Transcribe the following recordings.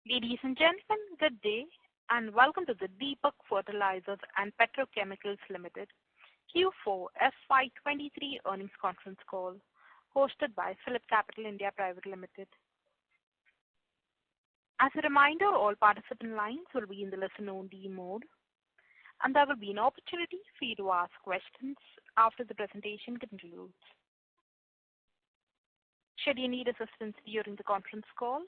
Ladies and gentlemen, good day, and welcome to the Deepak Fertilizers and Petrochemicals Limited Q4 FY23 earnings conference call, hosted by PhillipCapital India Private Limited. As a reminder, all participant lines will be in the listen-only mode, and there will be an opportunity for you to ask questions after the presentation concludes. Should you need assistance during the conference call,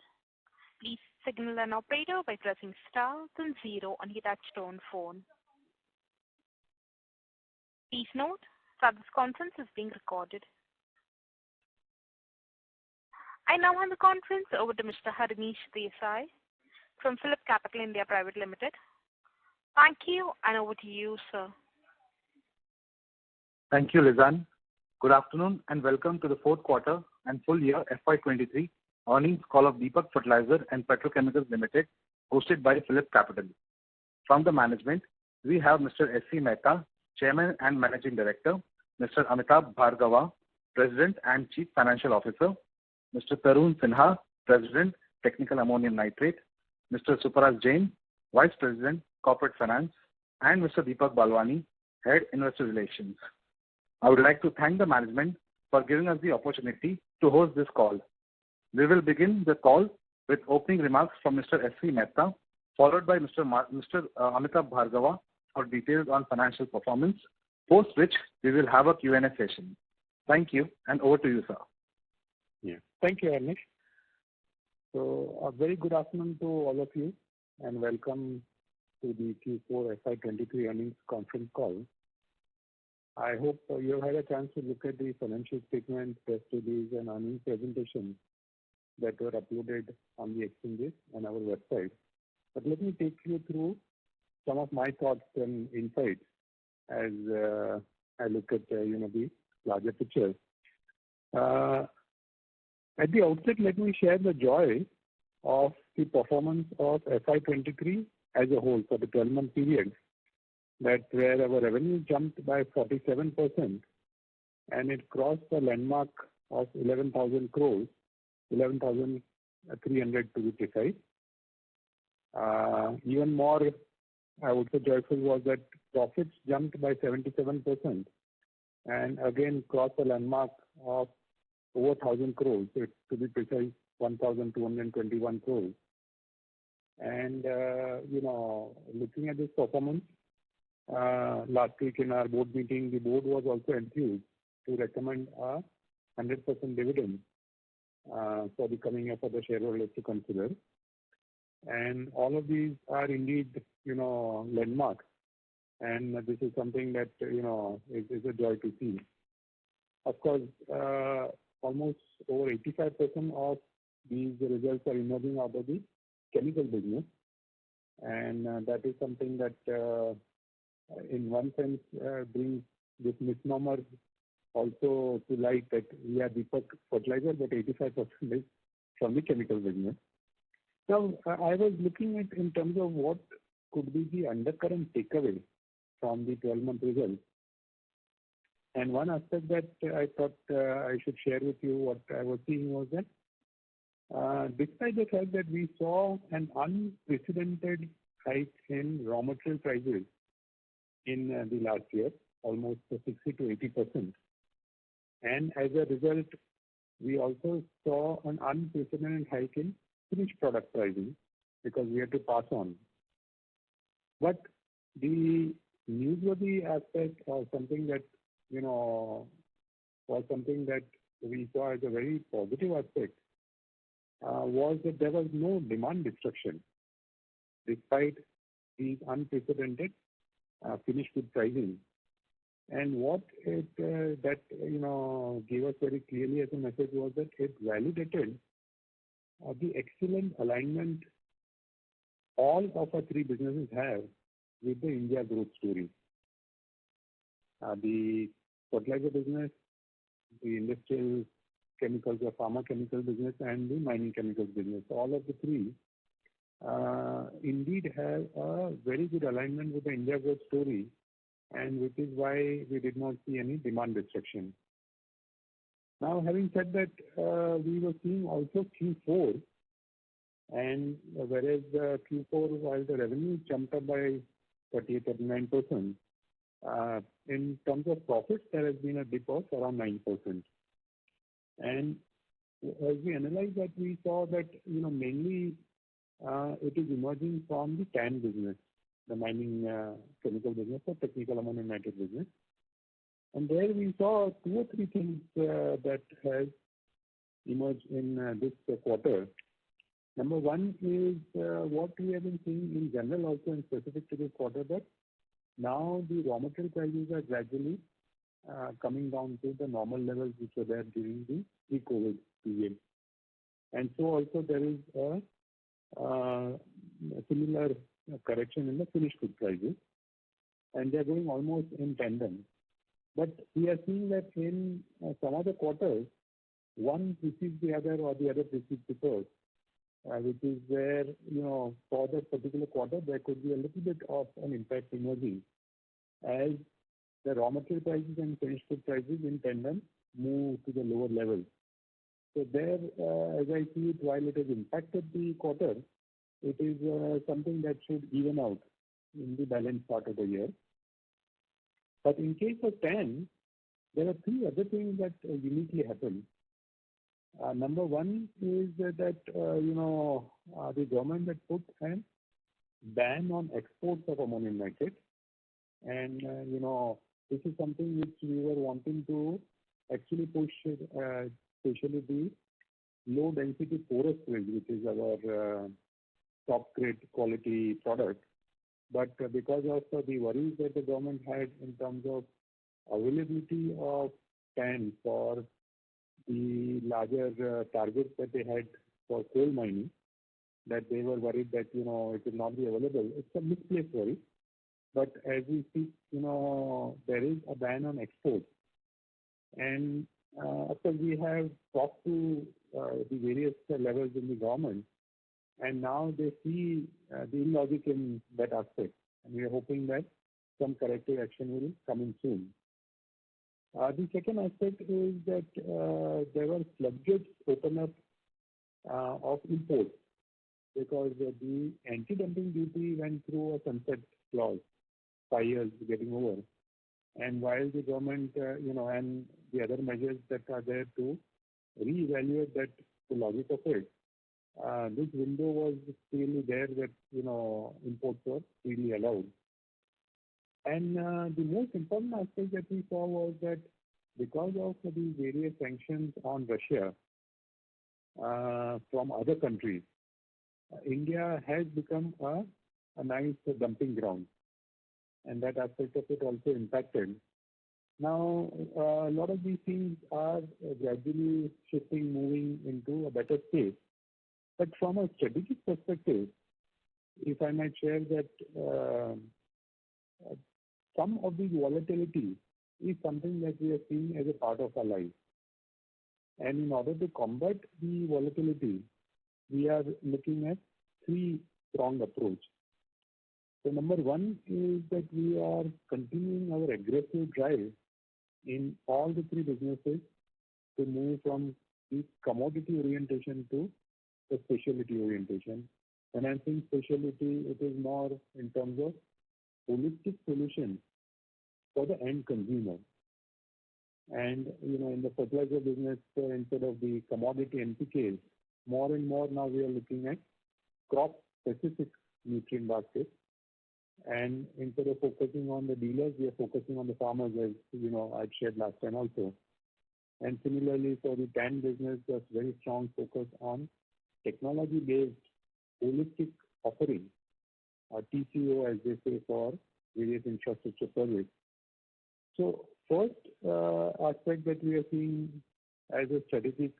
please signal an operator by pressing star then 0 on your touchtone phone. Please note that this conference is being recorded. I now hand the conference over to Mr. Harnish Desai from PhillipCapital India Private Limited. Thank you, and over to you, sir. Thank you, Lizanne. Good afternoon and welcome to the fourth quarter and full year FY23 earnings call of Deepak Fertilizers and Petrochemicals Limited, hosted by PhillipCapital. From the management, we have Mr. S.C. Mehta, Chairman and Managing Director, Mr. Amitabh Bhargava, President and Chief Financial Officer, Mr. Tarun Sinha, President, Technical Ammonium Nitrate, Mr. Suparas Jain, Vice President, Corporate Finance, and Mr. Deepak Balwani, Head Investor Relations. I would like to thank the management for giving us the opportunity to host this call. We will begin the call with opening remarks from Mr. S.C. Mehta, followed by Mr. Amitabh Bhargava for details on financial performance, post which we will have a Q&A session. Thank you, and over to you, sir. Yeah. Thank you, Harnish. So, a very good afternoon to all of you, and welcome to the Q4 FY23 earnings conference call. I hope you have had a chance to look at the financial statement, press release, and earnings presentation that were uploaded on the exchanges and our website. But let me take you through some of my thoughts and insights as I look at the larger picture. At the outset, let me share the joy of the performance of FY23 as a whole for the 12-month period, that where our revenue jumped by 47% and it crossed the landmark of 11,000 crores, 11,300 to be precise. Even more, I would say, joyful was that profits jumped by 77% and again crossed the landmark of over 1,000 crores, to be precise, 1,221 crores. And, looking at this performance, last week in our board meeting, the board was also enthused to recommend a 100% dividend for the coming year for the shareholders to consider. And all of these are indeed, landmarks. And this is something that, is a joy to see. Of course, almost over 85% of these results are emerging out of the chemical business. And that is something that, in one sense, brings this misnomer also to light that we are Deepak Fertilizer, but 85% is from the chemical business. Now, I was looking at in terms of what could be the undercurrent takeaway from the 12-month results. And one aspect that I thought I should share with you what I was seeing was that despite the fact that we saw an unprecedented hike in raw material prices in the last year, almost 60 to 80%. And as a result, we also saw an unprecedented hike in finished product pricing because we had to pass on. But the newsworthy aspect or something that, was something that we saw as a very positive aspect was that there was no demand destruction despite these unprecedented finished good pricing. And what it gave us very clearly as a message was that it validated the excellent alignment all of our three businesses have with the India growth story. The fertilizer business, the industrial chemicals or pharma chemical business, and the mining chemicals business. All of the three indeed have a very good alignment with the India growth story, and which is why we did not see any demand destruction. Now, having said that, we were seeing also Q4 And whereas the Q4, while the revenue jumped up by 38-39%, in terms of profits, there has been a dip of around 9%. And as we analyze that, we saw that, mainly it is emerging from the TAN business, the mining chemical business or technical ammonium nitrate business. And there we saw two or three things that has emerged in this quarter. Number one is what we have been seeing in general also and specific to this quarter, that now the raw material prices are gradually coming down to the normal levels which were there during the pre-COVID period. And so also there is a similar correction in the finished good prices, and they are going almost in tandem. But we are seeing that in some other quarters, one precedes the other or the other precedes the first, which is where, for that particular quarter, there could be a little bit of an impact emerging as the raw material prices and finished good prices in tandem move to the lower levels. So there, as I see it, while it has impacted the quarter, it is something that should even out in the balanced part of the year. But in case of TAN, there are three other things that uniquely happen. Number one is that the government had put a ban on exports of ammonium nitrate, and this is something which we were wanting to actually push, especially the low density porous grade, which is our top grade quality product. But because of the worries that the government had in terms of availability of TAN for the larger targets that they had for coal mining, that they were worried that, it will not be available. It's a misplaced worry. But as we speak, there is a ban on exports. And of course, we have talked to the various levels in the government, and now they see the illogic in that aspect. And we are hoping that some corrective action will come in soon. The second aspect is that there were floodgates open up of imports because the anti-dumping duty went through a sunset clause, 5 years getting over. And while the government, and the other measures that are there to reevaluate that, the logic of it, this window was clearly there that, imports were freely allowed. And the most important aspect that we saw was that because of the various sanctions on Russia from other countries, India has become a nice dumping ground. And that aspect of it also impacted. Now, a lot of these things are gradually shifting, moving into a better state. But from a strategic perspective, if I might share that some of the volatility is something that we are seeing as a part of our life. And in order to combat the volatility, we are looking at three-pronged approach. So number one is that we are continuing our aggressive drive in all the three businesses to move from the commodity orientation to the specialty orientation. When I'm saying specialty, it is more in terms of holistic solutions for the end consumer. And, in the fertilizer business, instead of the commodity NPKs, more and more now we are looking at crop-specific nutrient baskets. And instead of focusing on the dealers, we are focusing on the farmers, as I'd shared last time also. And similarly, for the TAN business, there's very strong focus on technology-based holistic offering, TCO, as they say, for various infrastructure projects. So first aspect that we are seeing as a strategic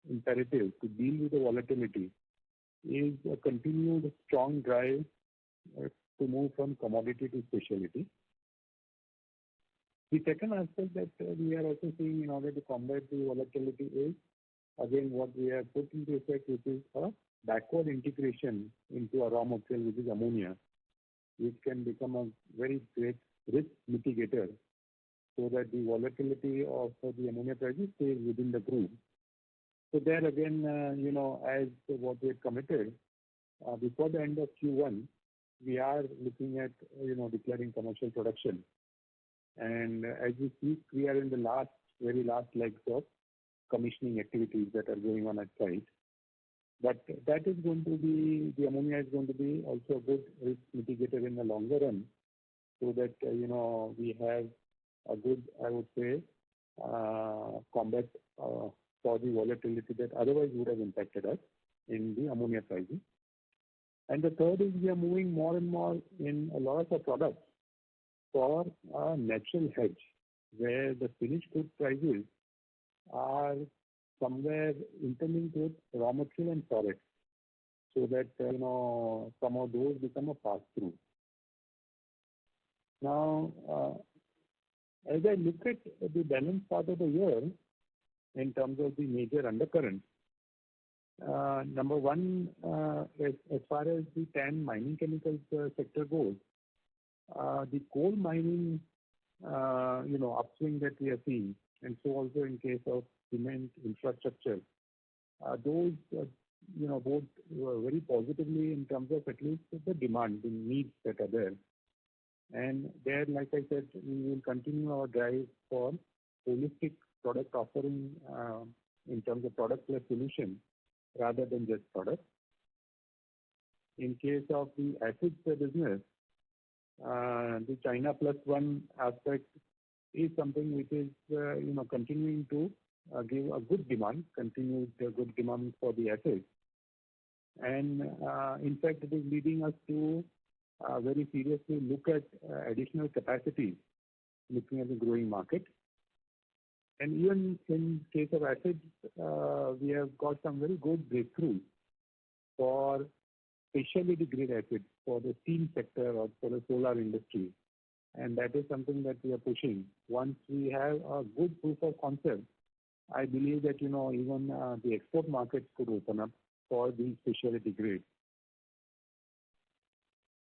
imperative to deal with the volatility is a continued strong drive to move from commodity to specialty. The second aspect that we are also seeing in order to combat the volatility is, again, what we have put into effect, which is a backward integration into a raw material, which is ammonia, which can become a very great risk mitigator so that the volatility of the ammonia prices stays within the group. So there again, as what we had committed, before the end of Q1, we are looking at, declaring commercial production. And as we speak, we are in the very last legs of commissioning activities that are going on at site. But that is going to be, the ammonia is going to be also a good risk mitigator in the longer run, so that, we have a good, I would say, combat for the volatility that otherwise would have impacted us in the ammonia pricing. And the third is we are moving more and more in a lot of our products for a natural hedge, where the finished good prices are somewhere interlinked with raw material and forex, so that, some of those become a pass-through. Now, as I look at the balance part of the year, in terms of the major undercurrents, number one, as far as the TAN mining chemicals sector goes, the coal mining, upswing that we are seeing, and so also in case of cement infrastructure, those, both very positively in terms of at least the demand, the needs that are there. And there, like I said, we will continue our drive for holistic product offering in terms of product plus solution rather than just product. In case of the acids business, the China plus one aspect is something which is, continuing to give a good demand, continued good demand for the acids. And in fact, it is leading us to very seriously look at additional capacities, looking at the growing market. And even in case of acids, we have got some very good breakthroughs for specialty grade acids for the steel sector or for the solar industry. And that is something that we are pushing. Once we have a good proof of concept, I believe that, even the export markets could open up for these specialty grades.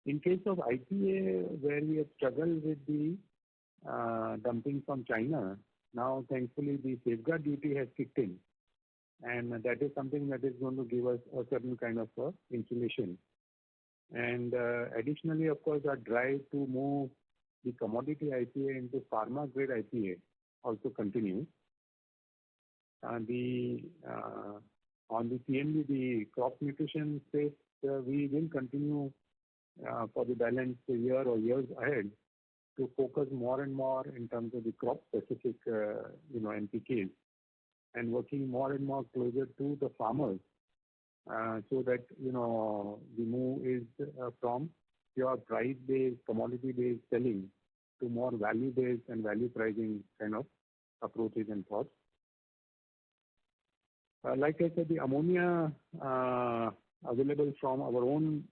In case of IPA, where we have struggled with the dumping from China, now thankfully the safeguard duty has kicked in, and that is something that is going to give us a certain kind of insulation. And additionally, of course, our drive to move the commodity IPA into pharma grade IPA also continues. On the CMB, the crop nutrition space, we will continue for the balance year or years ahead to focus more and more in terms of the crop-specific, NPKs, and working more and more closer to the farmers, so that, the move is from pure price-based, commodity-based selling to more value-based and value pricing kind of approaches and thoughts. Like I said, the ammonia available from our own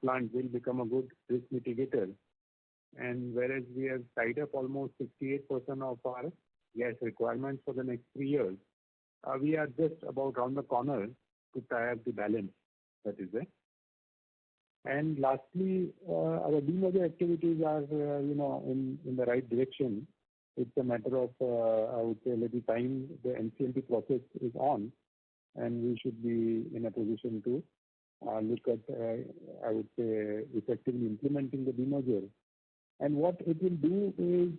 plant will become a good risk mitigator. And whereas we have tied up almost 68% of our gas requirements for the next 3 years, we are just about round the corner to tie up the balance that is there. And lastly, our demerger activities are, in the right direction. It's a matter of, I would say, little time. The NCLT process is on, and we should be in a position to look at, I would say, effectively implementing the demerger. And what it will do is,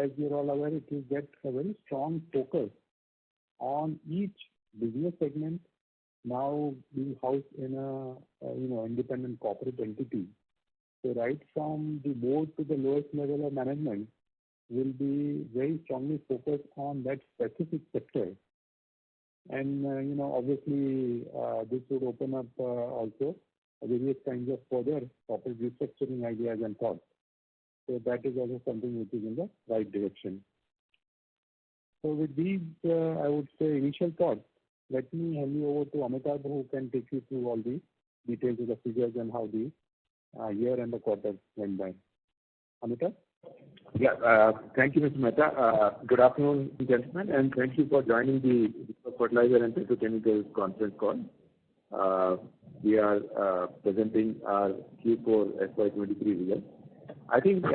as you're all aware, it will get a very strong focus on each business segment now being housed in a, independent corporate entity. So right from the board to the lowest level of management will be very strongly focused on that specific sector. And, obviously, this would open up also various kinds of further corporate restructuring ideas and thoughts. So that is also something which is in the right direction. So with these, I would say, initial thoughts, let me hand you over to Amitabh, who can take you through all the details of the figures and how the year and the quarter went by. Amitabh? Yeah, thank you, Mr. Mehta. Good afternoon, gentlemen, and thank you for joining the Fertilizer and Petrochemicals conference call. We are presenting our Q4 FY23 results. I think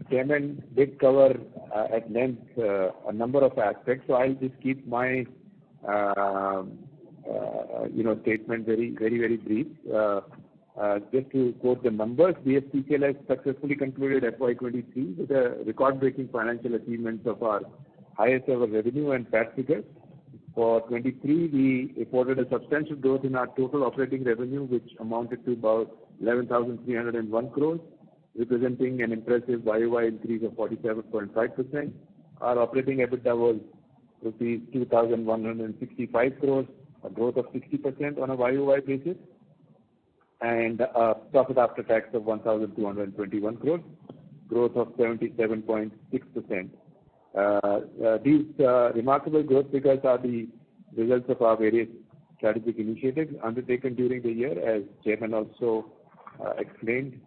Chairman did cover at length a number of aspects, so I'll just keep my statement, very brief. Just to quote the numbers, BSPCL has successfully concluded FY23 with a record-breaking financial achievements of our highest ever revenue and PAT figures. For 23, we reported a substantial growth in our total operating revenue, which amounted to about 11,301 crores, representing an impressive YOY increase of 47.5%. Our operating EBITDA was rupees 2,165 crores, a growth of 60% on a YOY basis, and a profit after tax of 1,221 crores, growth of 77.6%. These remarkable growth figures are the results of our various strategic initiatives undertaken during the year, as Chairman also explained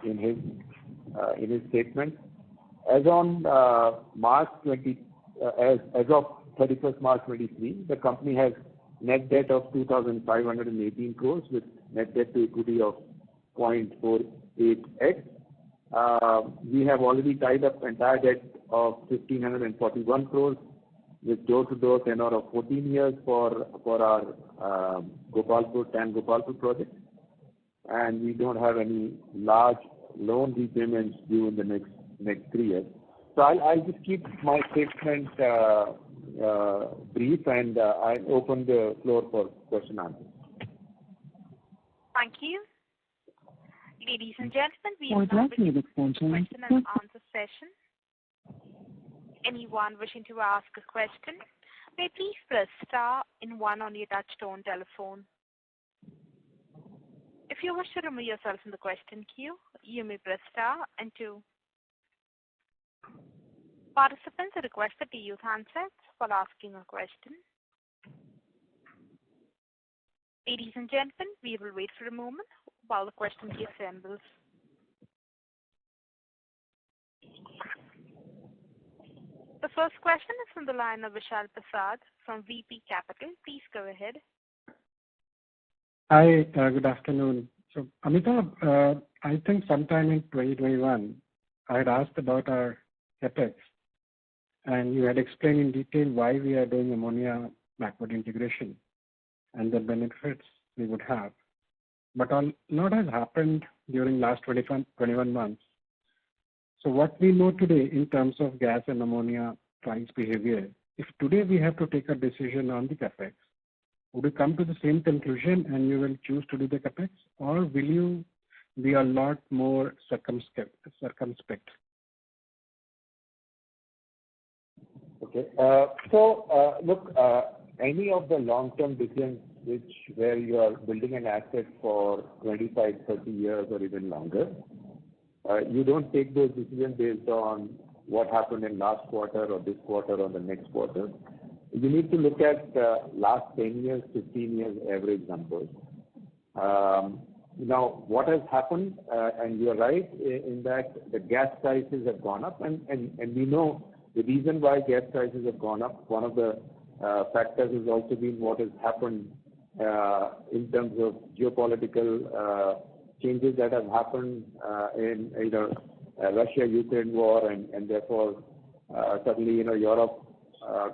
in his statement. As on March 20, as of 31st March 23, the company has net debt of 2,518 crores with net debt to equity of 0.48x. We have already tied up entire debt of 1,541 crores with door-to-door tenor of 14 years for our Gopalpur project, and we don't have any large loan repayments due in the next 3 years. So I'll just keep my statement brief, and I open the floor for question and answers. Thank you. Ladies and gentlemen, we will now begin the question and answer session. Anyone wishing to ask a question may please press star and 1 on your touchtone telephone. If you wish to remove yourself from the question queue, you may press star and 2. Participants are requested to use handsets while asking a question. Ladies and gentlemen, we will wait for a moment while the question queue assembles. The first question is from the line of Vishal Prasad from VP Capital. Please go ahead. Hi, good afternoon. So, Amitabh, I think sometime in 2021, I had asked about our capex, and you had explained in detail why we are doing ammonia backward integration and the benefits we would have. But a lot has happened during last 21 months. So what we know today in terms of gas and ammonia price behavior, if today we have to take a decision on the capex, would you come to the same conclusion and you will choose to do the capex, or will you be a lot more circumspect? Okay. Look, any of the long-term decisions where you are building an asset for 25, 30 years or even longer, you don't take those decisions based on what happened in last quarter or this quarter or the next quarter. You need to look at last 10 years, 15 years average numbers. Now, what has happened, and you're right in that the gas prices have gone up, and we know the reason why gas prices have gone up. One of the factors has also been what has happened in terms of geopolitical changes that have happened in Russia-Ukraine war, and therefore suddenly Europe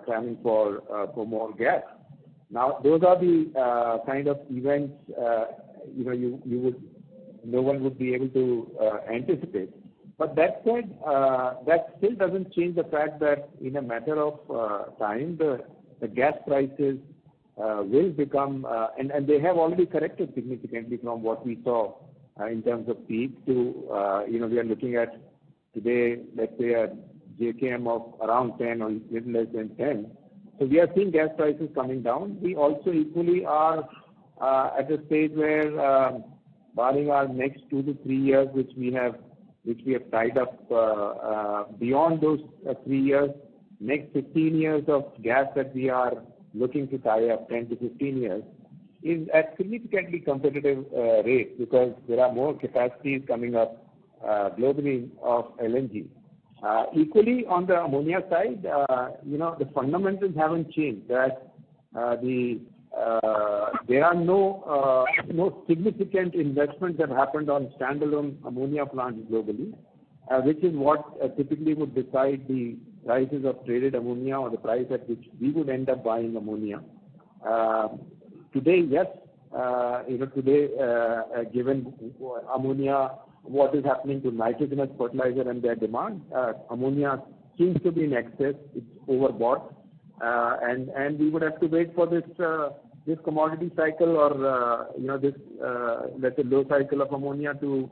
clamming for more gas. Now those are the kind of events no one would be able to anticipate. But that said, that still doesn't change the fact that in a matter of time the gas prices will become, and they have already corrected significantly from what we saw in terms of peak to, we are looking at today, let's say a JKM of around 10 or little less than 10. So we are seeing gas prices coming down. We also equally are at a stage where, barring our next 2 to 3 years, which we have tied up, beyond those 3 years, next 15 years of gas that we are looking to tie up, 10 to 15 years, is at significantly competitive rates because there are more capacities coming up globally of LNG. Equally on the ammonia side, the fundamentals haven't changed. That there are no significant investments that happened on standalone ammonia plants globally, which is what typically would decide the prices of traded ammonia or the price at which we would end up buying ammonia. Today, yes, given ammonia, what is happening to nitrogenous fertilizer and their demand, ammonia seems to be in excess. It's overbought, and we would have to wait for this commodity cycle or this let's say low cycle of ammonia to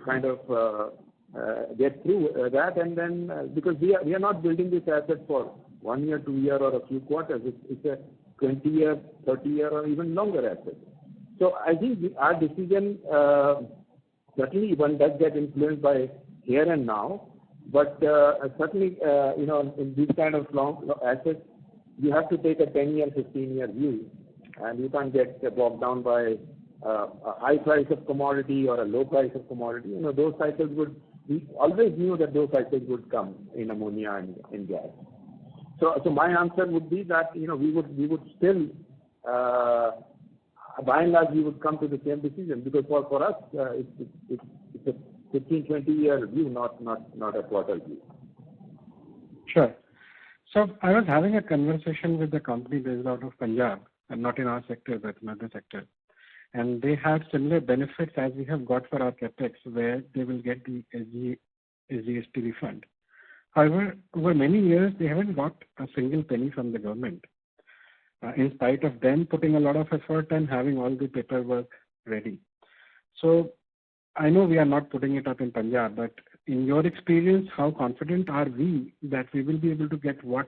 kind of get through that, and then because we are not building this asset for 1 year, 2 year, or a few quarters. It's a 20-year, 30-year, or even longer asset. So I think our decision, certainly one does get influenced by here and now, but certainly, in these kind of long assets, you have to take a 10-year, 15-year view, and you can't get bogged down by a high price of commodity or a low price of commodity. Those cycles we always knew that those cycles would come in ammonia and in gas. So my answer would be that we would still, by and large, we would come to the same decision, because for us it's a 15-20 year view, not a quarter view. Sure. So I was having a conversation with a company based out of Punjab, and not in our sector but in other sector, and they had similar benefits as we have got for our capex, where they will get the SGST refund. However, over many years, they haven't got a single penny from the government, in spite of them putting a lot of effort and having all the paperwork ready. So I know we are not putting it up in Punjab, but in your experience, how confident are we that we will be able to get what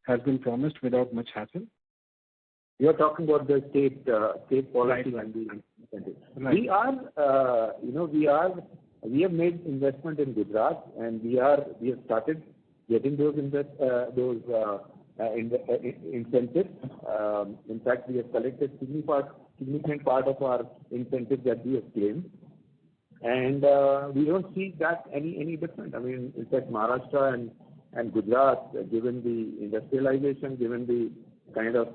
has been promised without much hassle? You're talking about the state policy, Right. And the incentives. Right. We have made investment in Gujarat, and we have started getting those incentives. In fact, we have collected significant part of our incentives that we have claimed, and we don't see that any different. I mean, in fact, Maharashtra and Gujarat, given the industrialization, given the kind of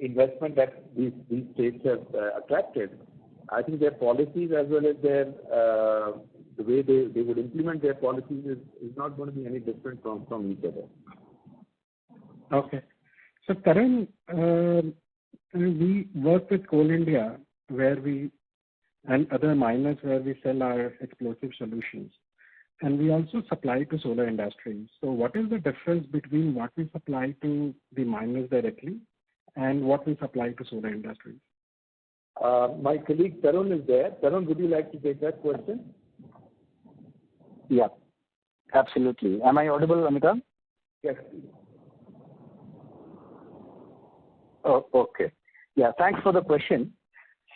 investment that these states have attracted, I think their policies as well as their the way they would implement their policies is not going to be any different from each other. Okay. So Tarun, we work with Coal India and other miners where we sell our explosive solutions. And we also supply to solar industries. So what is the difference between what we supply to the miners directly and what we supply to solar industries? My colleague Tarun is there. Tarun, would you like to take that question? Yeah, absolutely. Am I audible, Amitabh? Yes. Oh, okay. Yeah, thanks for the question.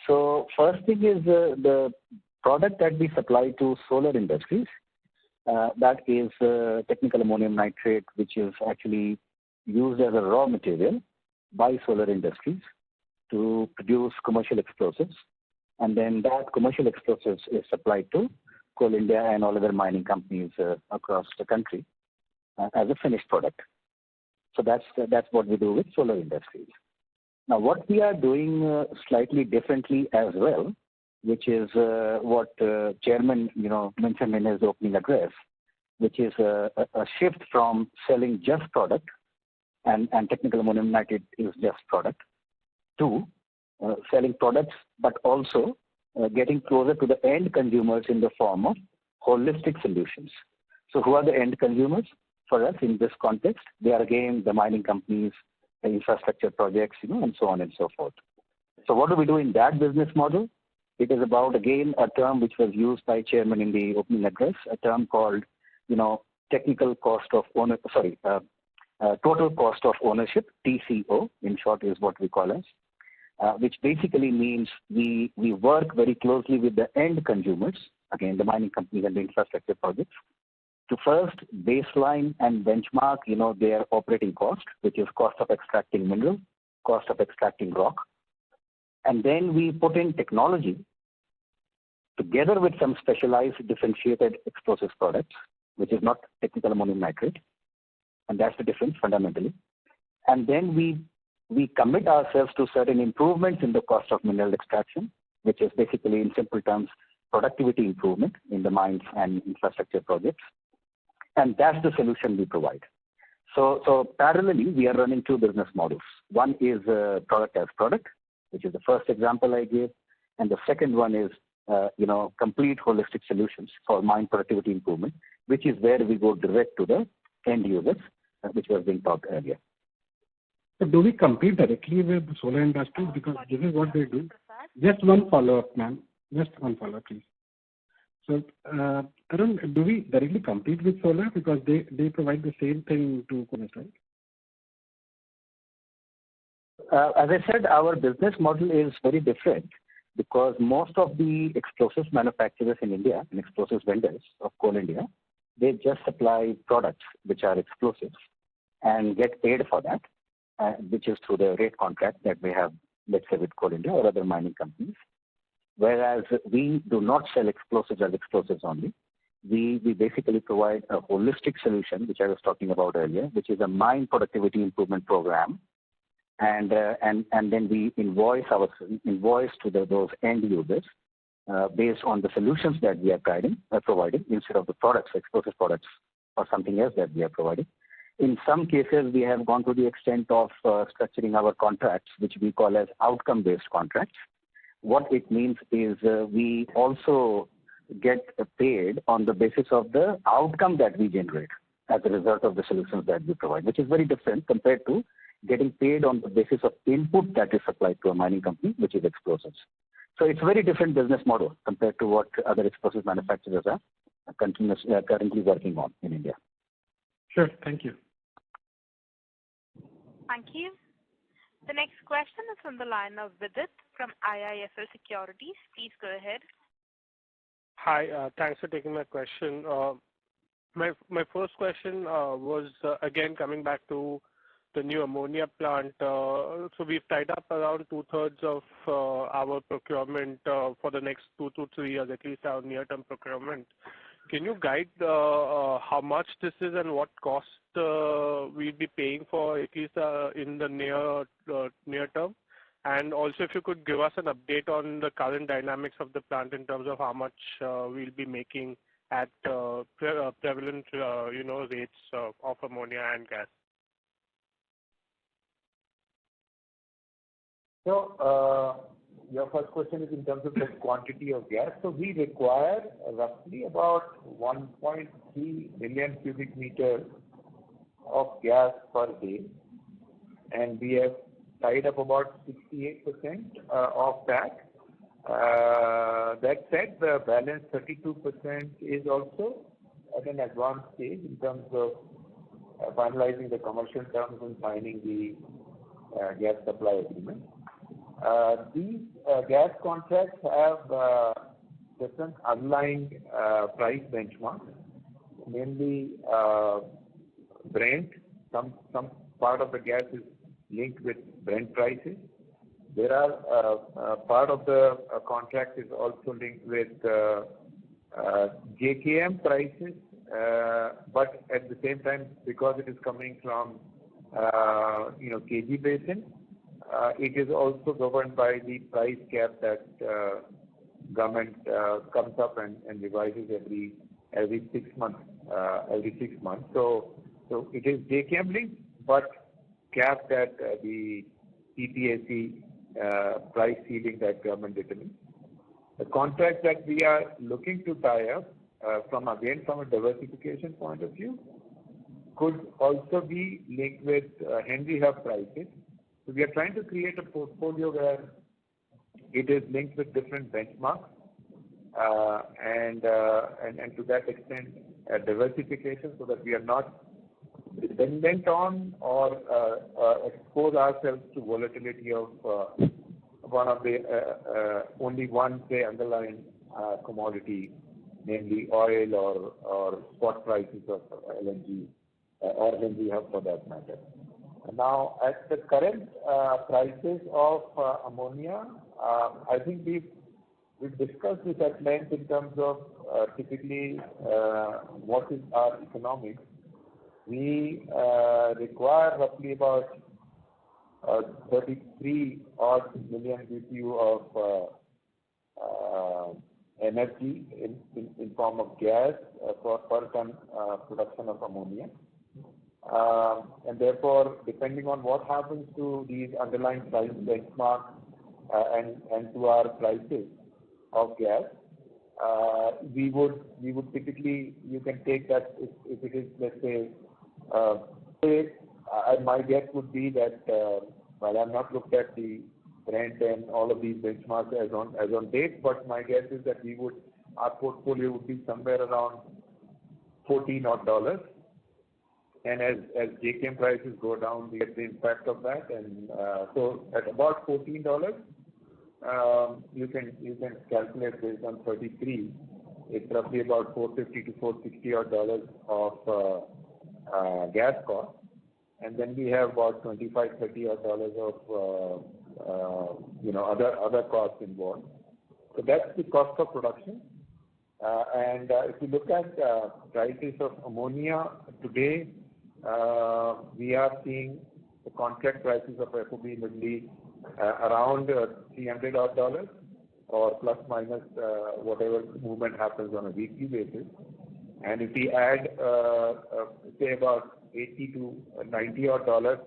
So first thing is the product that we supply to solar industries, that is technical ammonium nitrate, which is actually used as a raw material by solar industries to produce commercial explosives. And then that commercial explosives is supplied to Coal India and all other mining companies across the country as a finished product. So that's what we do with solar industries. Now, what we are doing slightly differently as well, which is what Chairman mentioned in his opening address, which is a shift from selling just product, and technical ammonium nitrate is just product, to selling products, but also getting closer to the end consumers in the form of holistic solutions. So who are the end consumers for us in this context? They are again the mining companies, the infrastructure projects, and so on and so forth. So what do we do in that business model? It is about, again, a term which was used by Chairman in the opening address, a term called, total cost of ownership, TCO, in short is what we call as, which basically means we work very closely with the end consumers, again, the mining companies and the infrastructure projects, to first baseline and benchmark, their operating cost, which is cost of extracting mineral, cost of extracting rock. And then we put in technology together with some specialized differentiated explosives products, which is not technical ammonium nitrate. And that's the difference fundamentally. And then we commit ourselves to certain improvements in the cost of mineral extraction, which is basically in simple terms, productivity improvement in the mines and infrastructure projects. And that's the solution we provide. So parallelly, we are running two business models. One is product as product, which is the first example I gave. And the second one is, complete holistic solutions for mine productivity improvement, which is where we go direct to the end users, which was being talked earlier. So do we compete directly with the solar industry? Because this is what they do. Just one follow-up, ma'am. Just one follow-up, please. So, Arun, do we directly compete with solar because they provide the same thing to consumers, right? As I said, our business model is very different because most of the explosives manufacturers in India and explosives vendors of Coal India, they just supply products which are explosives and get paid for that, which is through the rate contract that we have, let's say, with Coal India or other mining companies. Whereas we do not sell explosives as explosives only. We basically provide a holistic solution, which I was talking about earlier, which is a mine productivity improvement program. And then we invoice to those end users based on the solutions that we are providing instead of the products, explosive products, or something else that we are providing. In some cases, we have gone to the extent of structuring our contracts, which we call as outcome-based contracts. What it means is we also get paid on the basis of the outcome that we generate as a result of the solutions that we provide, which is very different compared to getting paid on the basis of input that is supplied to a mining company, which is explosives. So it's a very different business model compared to what other explosive manufacturers are currently working on in India. Sure. Thank you. Thank you. The next question is from the line of Vidit from IIFL Securities. Please go ahead. Hi, thanks for taking my question. My first question was again coming back to the new ammonia plant. So we've tied up around 2/3 of our procurement for the next 2 to 3 years, at least our near-term procurement. Can you guide how much this is and what cost we'll be paying for at least in the near term? And also, if you could give us an update on the current dynamics of the plant in terms of how much we'll be making at prevalent rates of ammonia and gas. So your first question is in terms of the quantity of gas. So we require roughly about 1.3 million cubic meters of gas per day, and we have tied up about 68% of that. That said, the balance 32% is also at an advanced stage in terms of finalizing the commercial terms and signing the gas supply agreement. These gas contracts have different underlying price benchmarks, mainly Brent. Some part of the gas is linked with Brent prices. There are part of the contract is also linked with JKM prices, but at the same time, because it is coming from KG basin, it is also governed by the price cap that government comes up and revises every 6 months. So it is JKM linked, but capped at the PPAC price ceiling that government determines. The contract that we are looking to tie up from a diversification point of view could also be linked with Henry Hub prices. So we are trying to create a portfolio where it is linked with different benchmarks and to that extent diversification, so that we are not dependent on or expose ourselves to volatility of only one, say, underlying commodity, namely oil or spot prices of LNG or Henry Hub for that matter. Now, at the current prices of ammonia, I think we've discussed this at length in terms of typically what is our economics. We require roughly about 33 odd million BTU of energy in form of gas for per ton production of ammonia. And therefore, depending on what happens to these underlying price benchmarks and to our prices of gas, we would typically, you can take that if it is, let's say, my guess would be that while I've not looked at the Brent and all of these benchmarks as on date, but my guess is that our portfolio would be somewhere around $14 odd. And as JKM prices go down, we get the impact of that. And so at about $14, you can calculate based on 33. It's roughly about $450 to $460 odd of gas cost. And then we have about $25, $30 odd of other costs involved. So that's the cost of production. And if you look at prices of ammonia today, we are seeing the contract prices of FOB Middle East around $300 odd or plus minus whatever movement happens on a weekly basis. And if we add say about $80 to $90 odd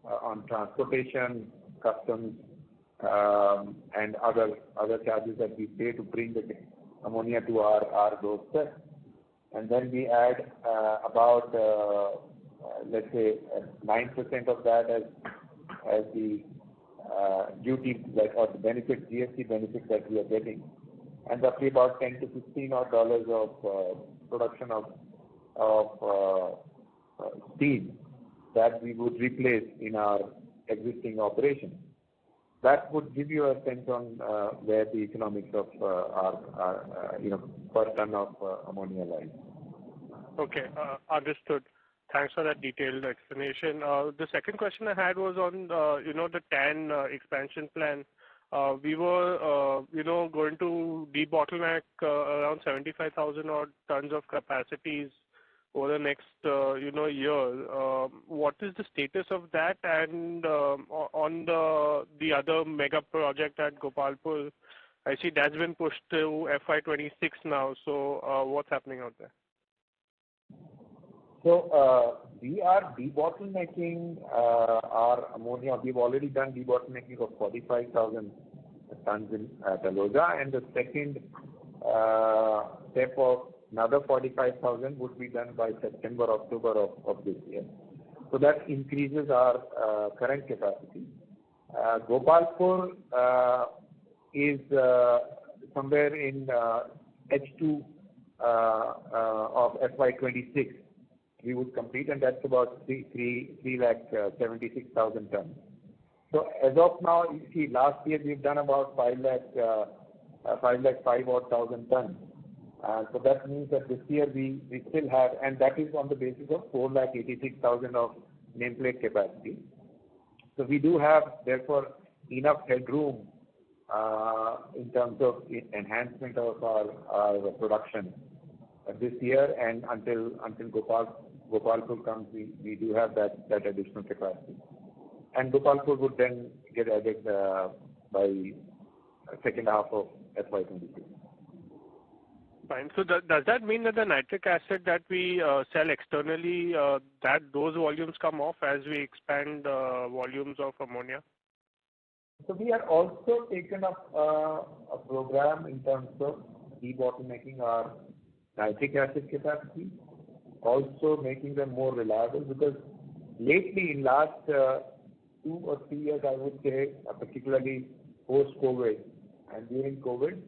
on transportation, customs, and other charges that we pay to bring the ammonia to our doorstep, and then we add about let's say 9% of that as the duty, or the benefit, GST benefit that we are getting, and roughly about $10 to $15 odd of production of steam that we would replace in our existing operation. That would give you a sense on where the economics of our per ton of ammonia lies. Okay, understood. Thanks for that detailed explanation. The second question I had was on the TAN expansion plan. We were going to debottleneck around 75,000 odd tons of capacities over the next year. What is the status of that? And on the other mega project at Gopalpur, I see that's been pushed to FY26 now. So what's happening out there? So we are debottlenecking our ammonia. We've already done debottlenecking of 45,000 tons in Taloja, and the second step of another 45,000 would be done by September, October of this year. So that increases our current capacity. Gopalpur is somewhere in H2 of FY26. We would complete, and that's about 376,000 tons. So as of now, you see, last year we've done about 5,500,000 tons. So that means that this year we still have, and that is on the basis of 4,86,000 of nameplate capacity. So we do have, therefore, enough headroom in terms of enhancement of our production this year, and until Gopalpur comes, we do have that additional capacity. And Gopalpur would then get added by second half of FY23. Fine. So does that mean that the nitric acid that we sell externally, that those volumes come off as we expand volumes of ammonia? So we are also taken up a program in terms of debottlenecking our nitric acid capacity, also making them more reliable, because lately in last 2 or 3 years, I would say, particularly post-COVID and during COVID,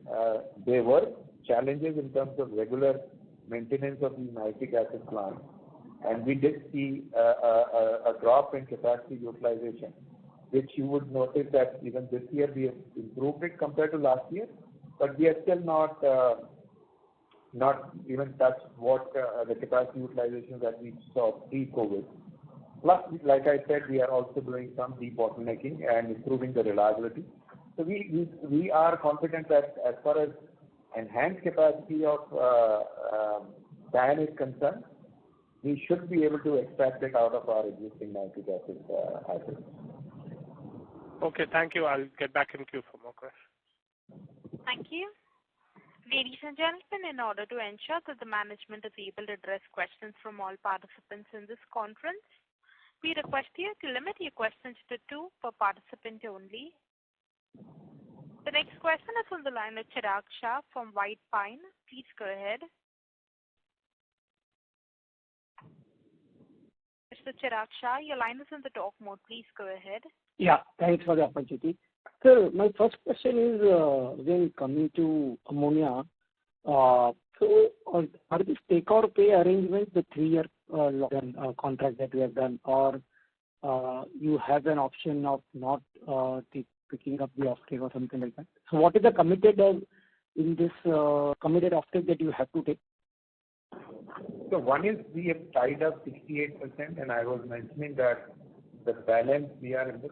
there were challenges in terms of regular maintenance of these nitric acid plants, and we did see a drop in capacity utilization, which you would notice that even this year we have improved it compared to last year, but we are still not even touched what the capacity utilization that we saw pre-COVID. Plus, like I said, we are also doing some debottlenecking and improving the reliability. So we are confident that as far as enhanced capacity of TAN is concerned, we should be able to extract it out of our existing nitric acid assets. Okay, thank you. I'll get back in queue for more questions. Thank you. Ladies and gentlemen, in order to ensure that the management is able to address questions from all participants in this conference, we request you to limit your questions to 2 per participant only. The next question is on the line of Chirag Shah from White Pine. Please go ahead. Mr. Chirag Shah, your line is in the talk mode. Please go ahead. Yeah, thanks for the opportunity. So my first question is again coming to ammonia. Are these take or pay arrangements the 3-year contract that we have done, or you have an option of not picking up the offtake or something like that? So what is the committed in this committed offtake that you have to take? So one is we have tied up 68%, and I was mentioning that the balance we are in the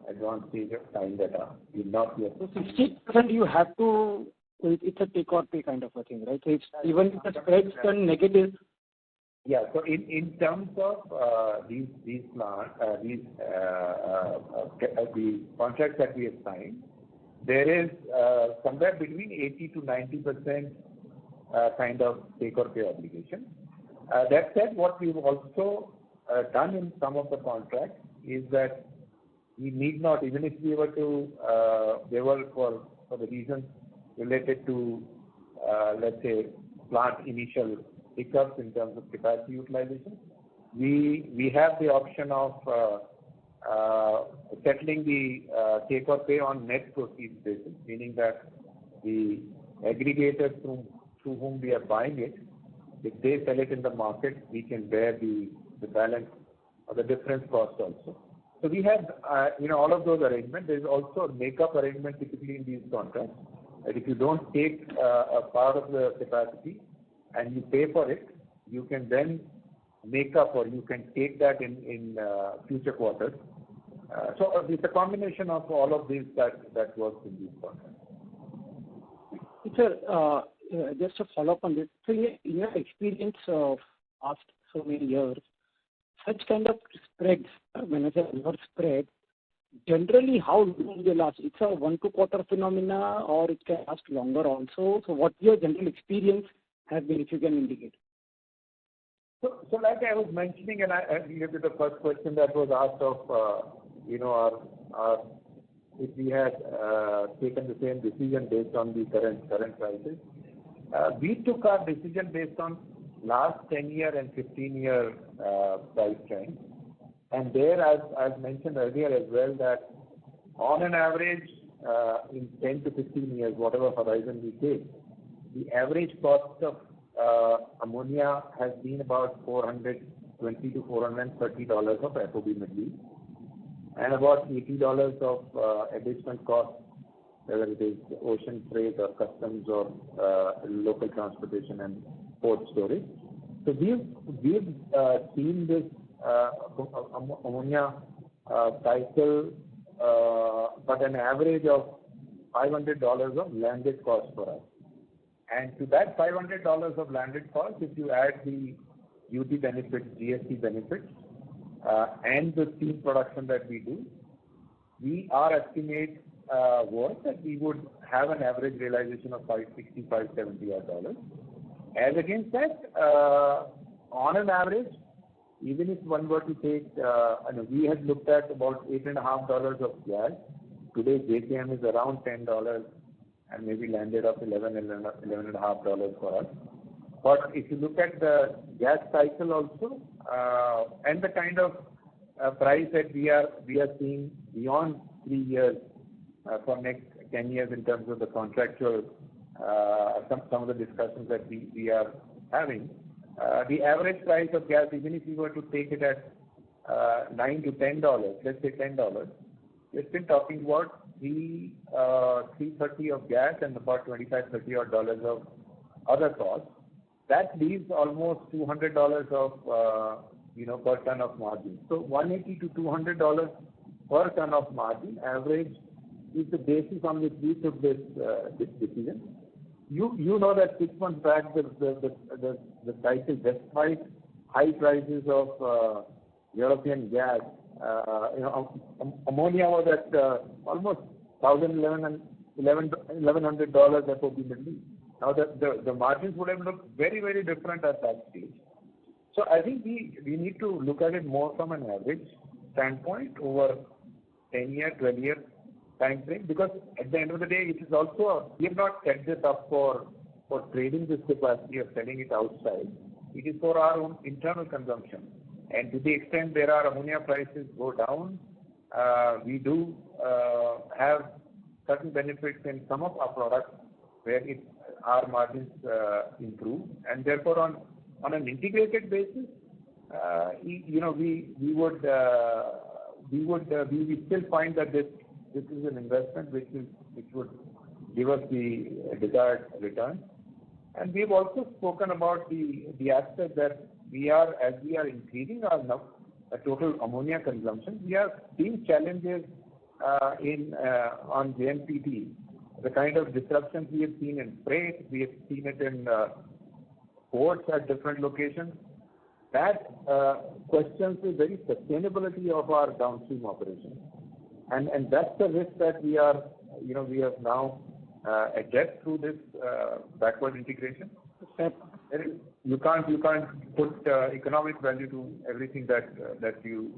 advanced stage of tying that up. Will not yet. So 60% you have to. It's a take or pay kind of a thing, right? So it's even if the spreads turn negative. Yeah. So in terms of these the contracts that we have signed, there is somewhere between 80 to 90% kind of take or pay obligation. That said, what we've also done in some of the contracts is that we need not, even if we were to, they were for the reasons related to, let's say, plant initial hiccups in terms of capacity utilization, we have the option of settling the take or pay on net proceeds basis, meaning that the aggregators through whom we are buying it, if they sell it in the market, we can bear the balance or the difference cost also. So we have, all of those arrangements. There is also a make-up arrangement typically in these contracts. That if you don't take a part of the capacity and you pay for it, you can then make up, or you can take that in future quarters. So it's a combination of all of these that works in these contracts. Sir, just to follow up on this, so in your experience of past so many years, such kind of spreads, when I say lower spread, generally how long they last? It's a 1-2 quarter phenomena, or it can last longer also. So what your general experience has been, if you can indicate? So like I was mentioning, and I related to the first question that was asked of, our if we had taken the same decision based on the current prices. We took our decision based on last 10-year and 15-year price trend. And there, as mentioned earlier as well, that on an average, in 10 to 15 years, whatever horizon we take, the average cost of ammonia has been about $420 to $430 of FOB Middle East, and about $80 of additional cost, whether it is ocean freight or customs or local transportation and port storage. So we've seen this ammonia cycle, but an average of $500 of landed cost for us. And to that $500 of landed cost, if you add the duty benefits, GST benefits, and the steel production that we do, our estimate was that we would have an average realization of $560, $570. As against that, on an average, even if one were to take, we had looked at about $8.50 of gas. Today, JKM is around $10 and maybe landed up $11.50 for us. But if you look at the gas cycle also, and the kind of price that we are seeing beyond 3 years for next 10 years in terms of the contractual, some of the discussions that we are having, the average price of gas, even if you were to take it at $9 to $10, let's say $10, we're still talking about $330 of gas and about $25-30 of other costs. That leaves almost $200 of per ton of margin. So $180 to $200 per ton of margin average is the basis on which we took this decision. You know that 6 months back the cycle, despite high prices of European gas, ammonia was at almost $1,100 FOB Middle East. Now the margins would have looked very, very different at that stage. So I think we need to look at it more from an average standpoint over 10-year, 12-year time frame, because at the end of the day, it is also, we have not set this up for trading this capacity or selling it outside. It is for our own internal consumption. And to the extent there are ammonia prices go down, we do have certain benefits in some of our products where our margins improve, and therefore on an integrated basis, we still find that this is an investment which would give us the desired return. And we've also spoken about the aspect that as we are increasing our total ammonia consumption, we are seeing challenges on JNPT. The kind of disruptions we have seen in freight, we have seen it in ports at different locations. That questions the very sustainability of our downstream operations, and that's the risk that we have now addressed through this backward integration. You can't put economic value to everything that you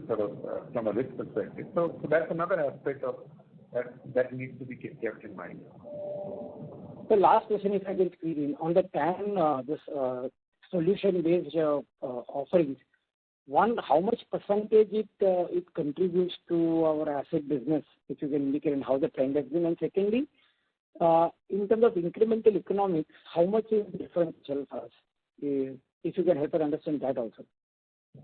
sort of from a risk perspective. So that's another aspect of that needs to be kept in mind. The last question, if I can squeeze in, on the TAN, this solution-based offerings, one, how much percentage it contributes to our asset business, if you can indicate, and how the trend has been? And secondly, in terms of incremental economics, how much is differential for us? If you can help us understand that also.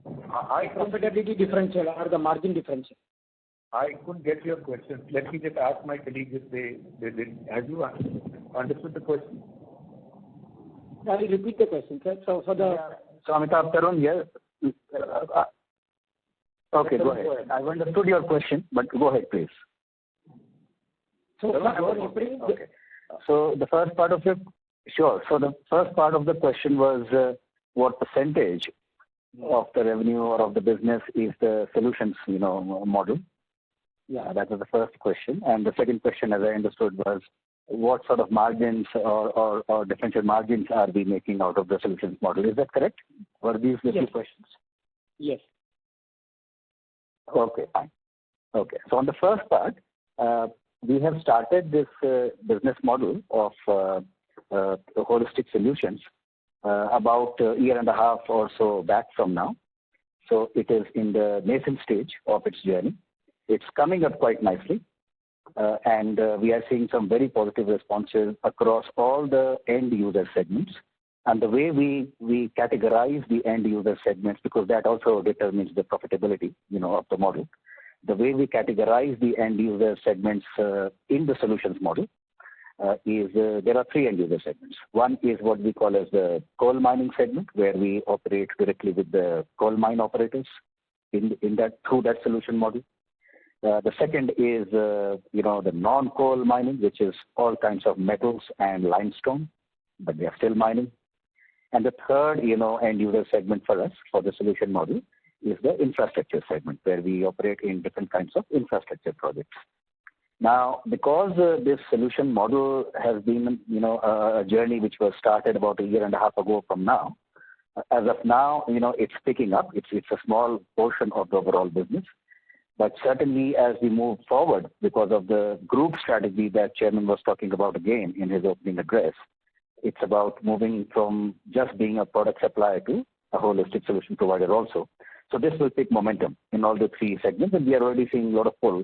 Profitability differential or the margin differential. I couldn't get your question. Let me just ask my colleagues if they did. Have you understood the question? I will repeat the question, sir. So Amitabh, Tarun, yes. Okay, go ahead. I've understood your question, but go ahead, please. So the first part of the question was what percentage of the revenue or of the business is the solutions, model. Yeah, that was the first question. And the second question, as I understood, was what sort of margins or differential margins are we making out of the solutions model? Is that correct? Were these the two questions? Yes. Okay, fine. Okay, so on the first part, we have started this business model of holistic solutions about a year and a half or so back from now. So it is in the nascent stage of its journey. It's coming up quite nicely, and we are seeing some very positive responses across all the end user segments. And the way we categorize the end user segments, because that also determines the profitability, of the model. The way we categorize the end user segments in the solutions model is there are three end user segments. One is what we call as the coal mining segment, where we operate directly with the coal mine operators through that solution model. The second is, the non-coal mining, which is all kinds of metals and limestone, but they are still mining. And the third, end user segment for us, for the solution model, is the infrastructure segment, where we operate in different kinds of infrastructure projects. Now, because this solution model has been, a journey which was started about a year and a half ago from now, as of now, it's picking up. It's a small portion of the overall business. But certainly as we move forward, because of the group strategy that Chairman was talking about again in his opening address, it's about moving from just being a product supplier to a holistic solution provider also. So this will pick momentum in all the three segments, and we are already seeing a lot of pull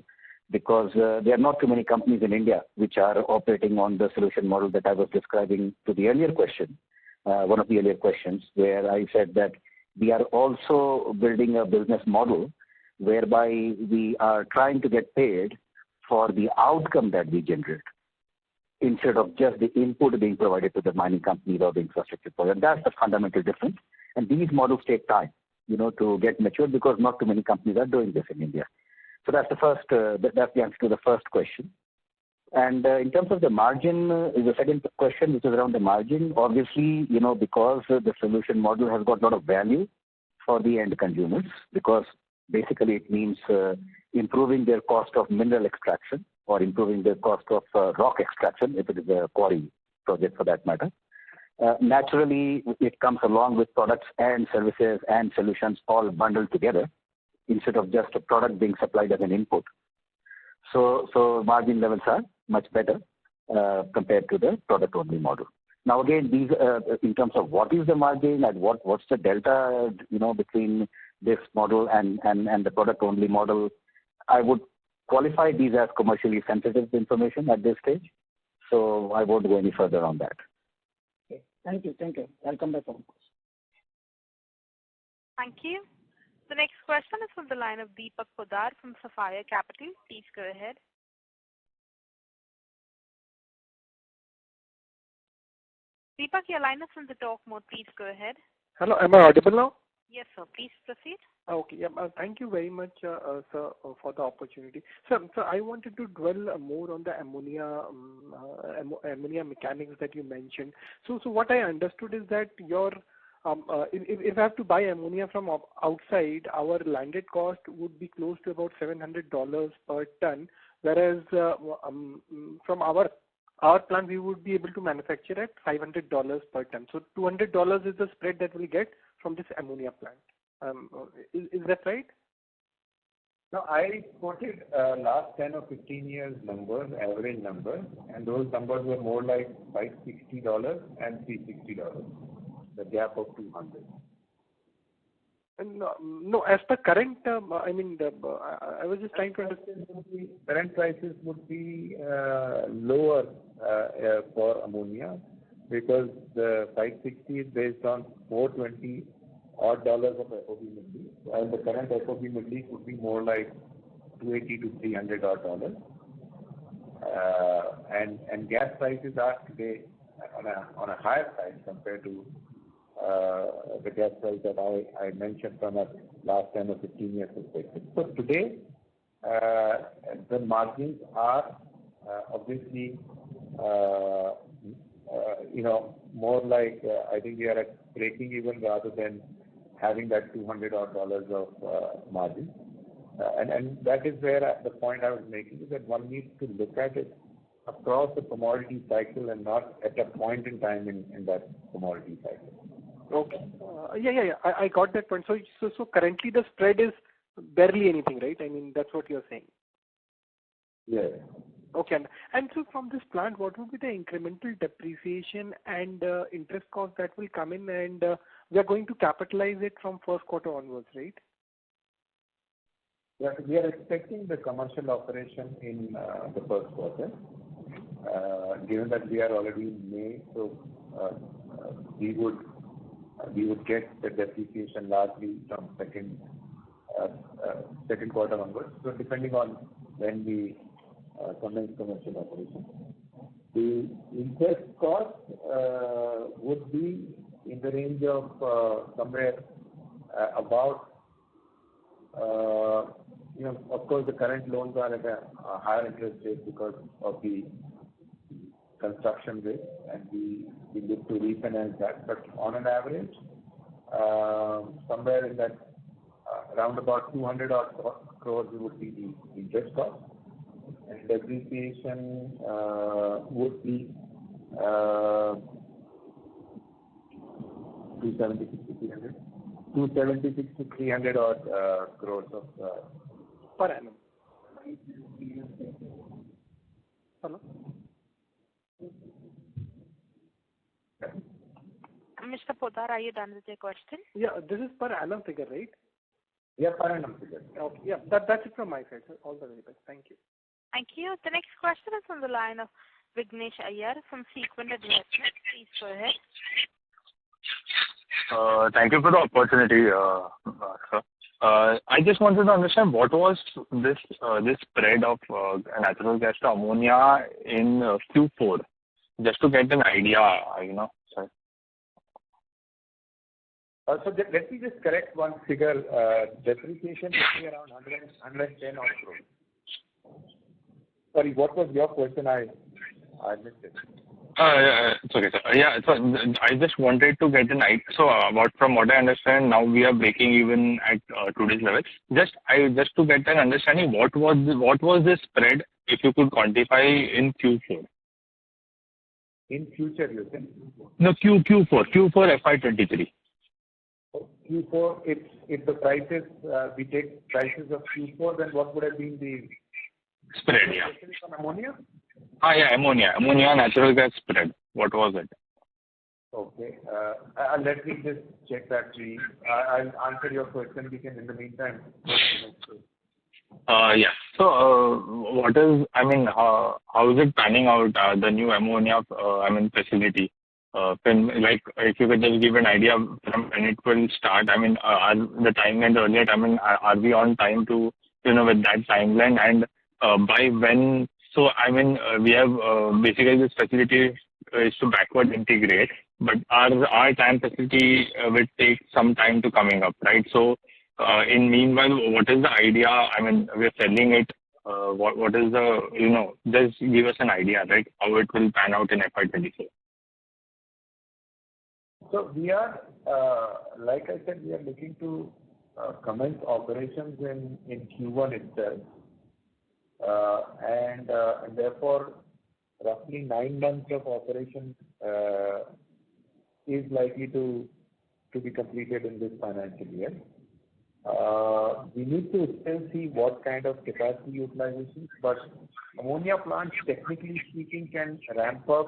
because there are not too many companies in India which are operating on the solution model that I was describing to the earlier question, one of the earlier questions, where I said that we are also building a business model whereby we are trying to get paid for the outcome that we generate, instead of just the input being provided to the mining companies or the infrastructure project. That's the fundamental difference. And these models take time, to get matured because not too many companies are doing this in India. So that's the first, that's the answer to the first question. And in terms of the margin, is the second question, which is around the margin. Obviously, because the solution model has got a lot of value for the end consumers, because basically it means improving their cost of mineral extraction or improving their cost of rock extraction if it is a quarry project for that matter. Naturally, it comes along with products and services and solutions all bundled together instead of just a product being supplied as an input. So margin levels are much better compared to the product-only model. Now again, these in terms of what is the margin and what's the delta, between this model and the product-only model, I would qualify these as commercially sensitive information at this stage. So I won't go any further on that. Okay. Thank you. I'll come back on. Thank you. The next question is from the line of Deepak Poddar from Sapphire Capital. Please go ahead. Deepak, your line is in the talk mode. Please go ahead. Hello, am I audible now? Yes, sir. Please proceed. Okay. Yeah. Thank you very much, sir, for the opportunity. Sir, I wanted to dwell more on the ammonia mechanics that you mentioned. So what I understood is that your if I have to buy ammonia from outside, our landed cost would be close to about $700 per ton, whereas from our plant we would be able to manufacture at $500 per ton. So $200 is the spread that we'll get from this ammonia plant. Is that right? No, I quoted last 10 or 15 years numbers, average numbers, and those numbers were more like $560 and $360, the gap of 200. No, as per current, I was just trying to understand. Current prices would be lower for ammonia because the 560 is based on 420 odd dollars of FOB Middle East, while the current FOB Middle East would be more like 280 to 300 odd dollars. And gas prices are today on a higher side compared to the gas price that I mentioned from a last 10 or 15 years perspective. So today, the margins are obviously, more like I think we are at breaking even rather than having that 200 odd dollars of margin. And that is where the point I was making is that one needs to look at it across the commodity cycle and not at a point in time in that commodity cycle. Okay. Yeah. I got that point. So currently the spread is barely anything, right? I mean, that's what you're saying. Yeah. Okay. And so from this plant, what would be the incremental depreciation and interest cost that will come in, and we are going to capitalize it from first quarter onwards, right? Yeah, we are expecting the commercial operation in the first quarter. Given that we are already in May, so we would get the depreciation largely from second quarter onwards. So depending on when we commence commercial operation, the interest cost would be in the range of somewhere about. Of course, the current loans are at a higher interest rate because of the construction rate, and we look to refinance that. But on an average, somewhere in that around about 200 odd crores would be the interest cost, and depreciation would be 276 to 300 odd crores of per annum. Hello? Mr. Poddar, are you done with your question? Yeah, this is per annum figure, right? Yeah, per annum figure. Okay, yeah, that's it from my side, sir. All the very best. Thank you. Thank you. The next question is on the line of Vignesh Iyer from Sequent Investment. Please go ahead. Thank you for the opportunity, sir. I just wanted to understand what was this spread of natural gas to ammonia in Q4, just to get an idea, Sir. So let me just correct one figure. Depreciation will be around 110 odd crores. Sorry, what was your question? I missed it. It's okay, sir. Yeah, so I just wanted to get an idea. So, from what I understand, now we are breaking even at today's levels. Just to get an understanding, what was the spread, if you could quantify in Q4? In future, you think? No, Q4 FY23. Q4, if the prices, we take prices of Q4, then what would have been the Spread, yeah. on ammonia? Yeah, ammonia natural gas spread. What was it? Okay. Let me just check that. I'll answer your question. We can, in the meantime. Yeah. So, how is it panning out, the new ammonia, facility? If you could just give an idea from when it will start. Are the timeline earlier? Are we on time to, with that timeline? And by when? So, we have basically this facility is to backward integrate, but our TAN facility will take some time to coming up, right? So, in meanwhile, what is the idea? We're selling it. What is the, just give us an idea, right? How it will pan out in FY24. So we are, like I said, we are looking to commence operations in Q1 itself. And therefore, roughly 9 months of operation is likely to be completed in this financial year. We need to still see what kind of capacity utilization, but ammonia plants, technically speaking, can ramp up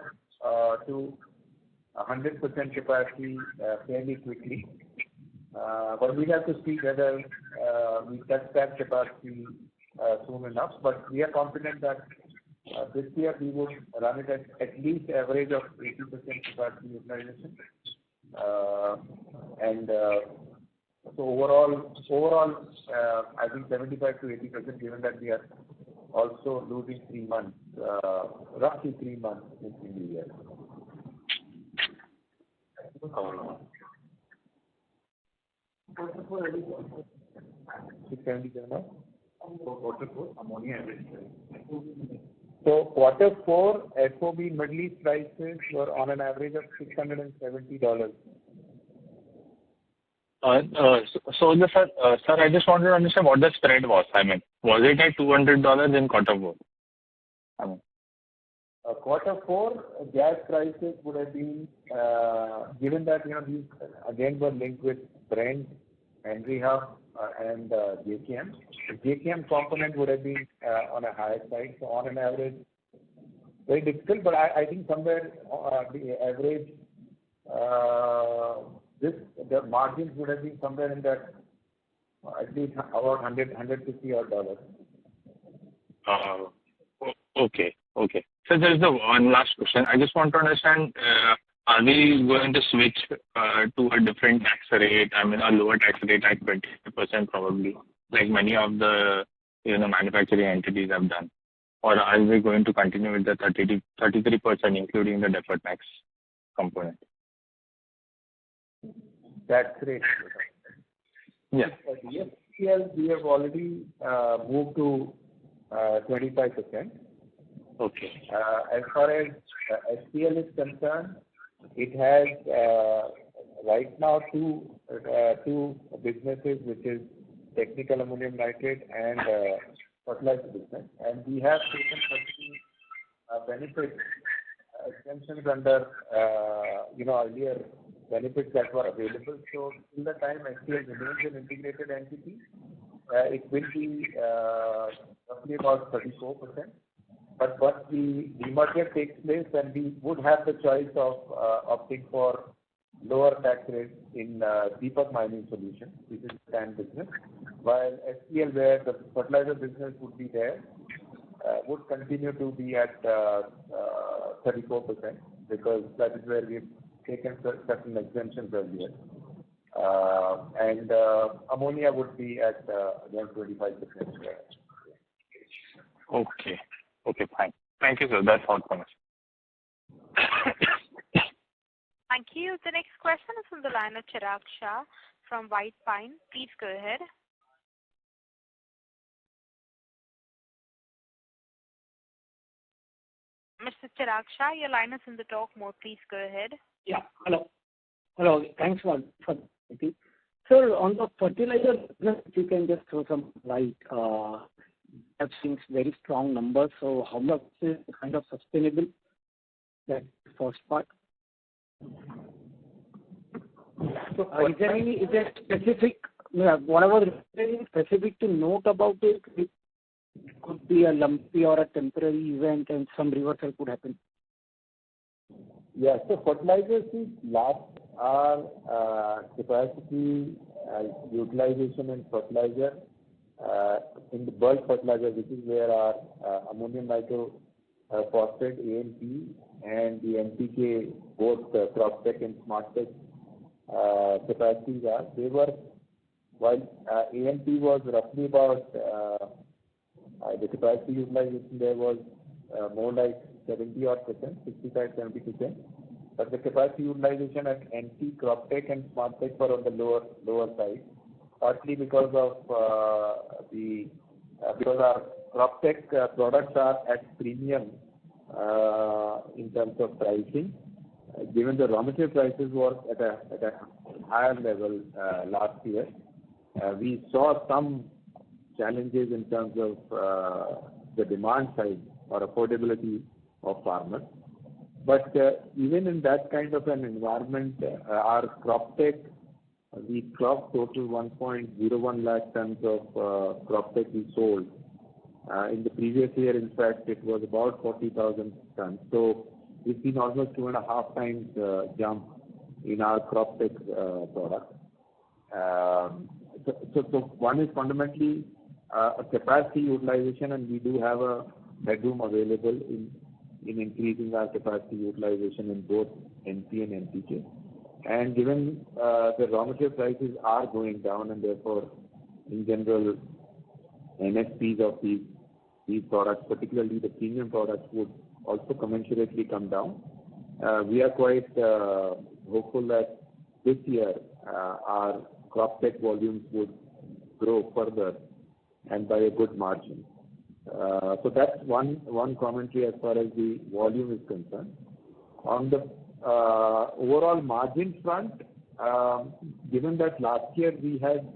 to 100% capacity fairly quickly. But we have to see whether we touch that capacity soon enough. But we are confident that this year we would run it at least average of 80% capacity utilization. So overall, I think 75 to 80%, given that we are also losing 3 months, roughly 3 months in the year. So quarter 4 FOB Middle East prices were on an average of $670. Sir, I just wanted to understand what the spread was. Was it at $200 in quarter 4? Quarter 4 gas prices would have been, given that these again were linked with Brent, Henry Hub, and JKM. The JKM component would have been on a higher side. So on an average, very difficult, but I think somewhere the average, the margins would have been somewhere in that at least about $150 odd. Okay. So there's one last question. I just want to understand, are we going to switch to a different tax rate? A lower tax rate at 20% probably, like many of the manufacturing entities have done. Or are we going to continue with the 33%, including the deferred tax component? Tax rate. Yeah. We have already moved to 25%. Okay. As far as SPL is concerned, it has right now two businesses, which is technical ammonium nitrate and fertilizer business, and we have taken certain benefits, exemptions under earlier benefits that were available. So till the time SPL remains an integrated entity, it will be roughly about 34%. But once the demerger takes place, then we would have the choice of opting for lower tax rates in Deepak Mining Solutions, which is the TAN business, while SPL, where the fertilizer business would be there, would continue to be at 34%, because that is where we've taken certain exemptions earlier. And ammonia would be at around 25%. Okay, fine. Thank you, sir. That's all from us. Thank you. The next question is from the line of Chirag Shah from White Pine. Please go ahead. Mr. Chirag Shah, your line is in the talk mode. Please go ahead. Yeah. Hello. Thanks for the Sir, on the fertilizer business, if you can just throw some light. I've seen very strong numbers. So how much is kind of sustainable? That's the first part. So Is there specific, whatever specific to note about it? It could be a lumpy or a temporary event and some reversal could happen. Yeah, so fertilizers is last our capacity utilization in fertilizer, in the bulk fertilizer, which is where our ammonium nitrophosphate, ANP, and the NPK, both CropTech and SmartTech capacities are. They were, while ANP was roughly about, the capacity utilization there was more like 70 odd percent, 65-70%. But the capacity utilization at NP, CropTech, and SmartTech were on the lower side, partly because of because our CropTech products are at premium in terms of pricing. Given the raw material prices were at a higher level last year, we saw some challenges in terms of the demand side or affordability of farmers. But even in that kind of an environment, our CropTech, we cropped total 1.01 lakh tons of CropTech we sold. In the previous year, in fact, it was about 40,000 tons. So we've seen almost 2.5 times jump in our CropTech product. So one is fundamentally a capacity utilization, and we do have a headroom available in increasing our capacity utilization in both NP and NPK. And given the raw material prices are going down, and therefore, in general, NSPs of these products, particularly the premium products, would also commensurately come down. We are quite hopeful that this year our CropTech volumes would grow further and by a good margin. So that's one commentary as far as the volume is concerned. On the overall margin front, given that last year we had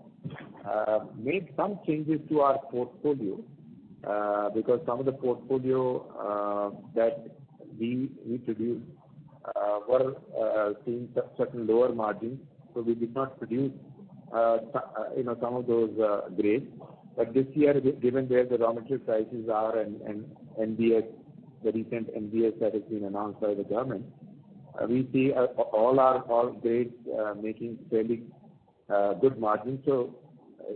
made some changes to our portfolio, because some of the portfolio that we produced were seeing certain lower margins, so we did not produce some of those grades. But this year, given where the raw material prices are and NBS, the recent NBS that has been announced by the government, we see all grades making fairly good margins. So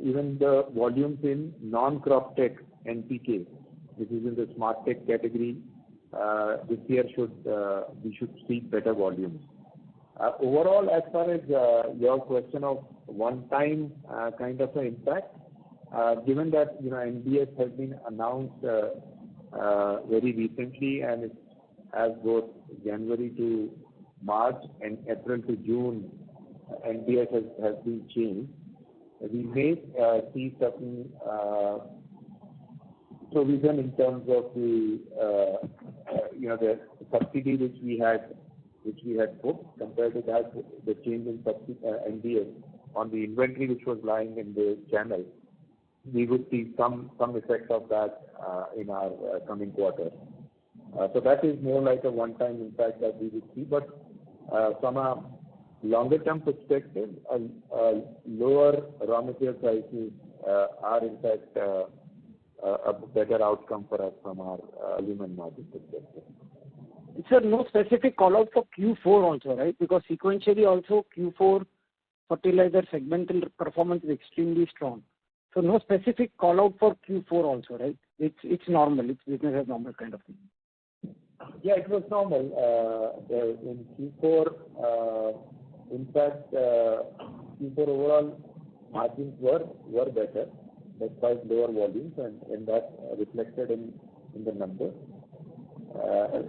even the volumes in non-CropTech NPK, which is in the SmartTech category, this year we should see better volumes. Overall, as far as your question of one-time kind of an impact, given that NBS has been announced very recently, and it has both January to March and April to June, NBS has been changed. We may see certain provision in terms of the subsidy which we had put. Compared to that, the change in NBS on the inventory which was lying in the channel, we would see some effect of that in our coming quarter. So that is more like a one-time impact that we would see. But from a longer-term perspective, lower raw material prices are in fact a better outcome for us from our aluminum margin perspective. Sir, no specific call-out for Q4 also, right? Because sequentially also Q4 fertilizer segmental performance is extremely strong. So no specific call-out for Q4 also, right? It's normal. It's business as normal kind of thing. Yeah, it was normal. In Q4, in fact, Q4 overall margins were better despite lower volumes, and that reflected in the numbers.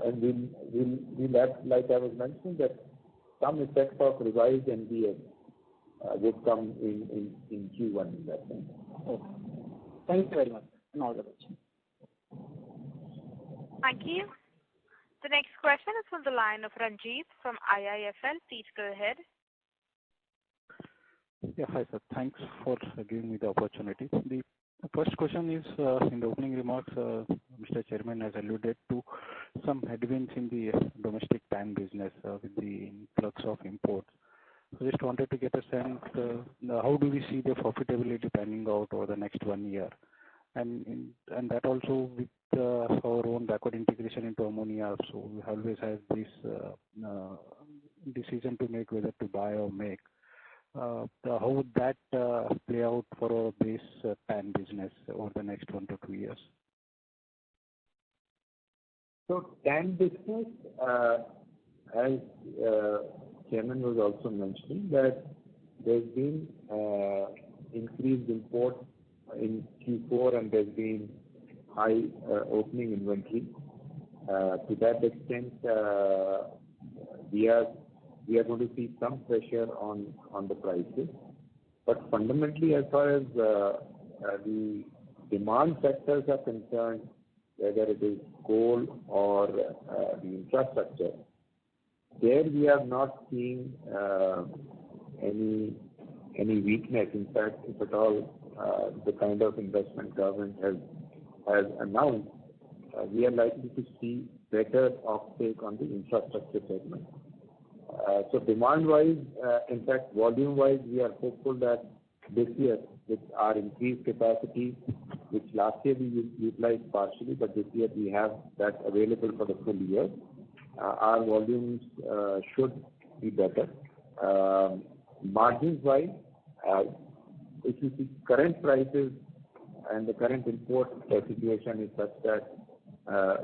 And we'll have, like I was mentioning, that some effect of revised NBS would come in Q1 in that sense. Okay. Thank you very much, and all the best. Thank you. The next question is from the line of Ranjit from IIFL. Please go ahead. Yeah, hi sir. Thanks for giving me the opportunity. The first question is, in the opening remarks, Mr. Chairman has alluded to some headwinds in the domestic TAN business with the influx of imports. So just wanted to get a sense, how do we see the profitability panning out over the next 1 year? And that also with our own backward integration into ammonia, so we always have this decision to make whether to buy or make. How would that play out for our base TAN business over the next 1 to 2 years? So TAN business, as Chairman was also mentioning, that there's been increased import in Q4 and there's been high opening inventory. To that extent, we are going to see some pressure on the prices. But fundamentally, as far as the demand sectors are concerned, whether it is coal or the infrastructure, there we are not seeing any weakness. In fact, if at all the kind of investment government has announced, we are likely to see better uptake on the infrastructure segment. So demand-wise, in fact, volume-wise, we are hopeful that this year, with our increased capacity, which last year we utilized partially, but this year we have that available for the full year, our volumes should be better. Margins-wise, if you see current prices and the current import situation is such that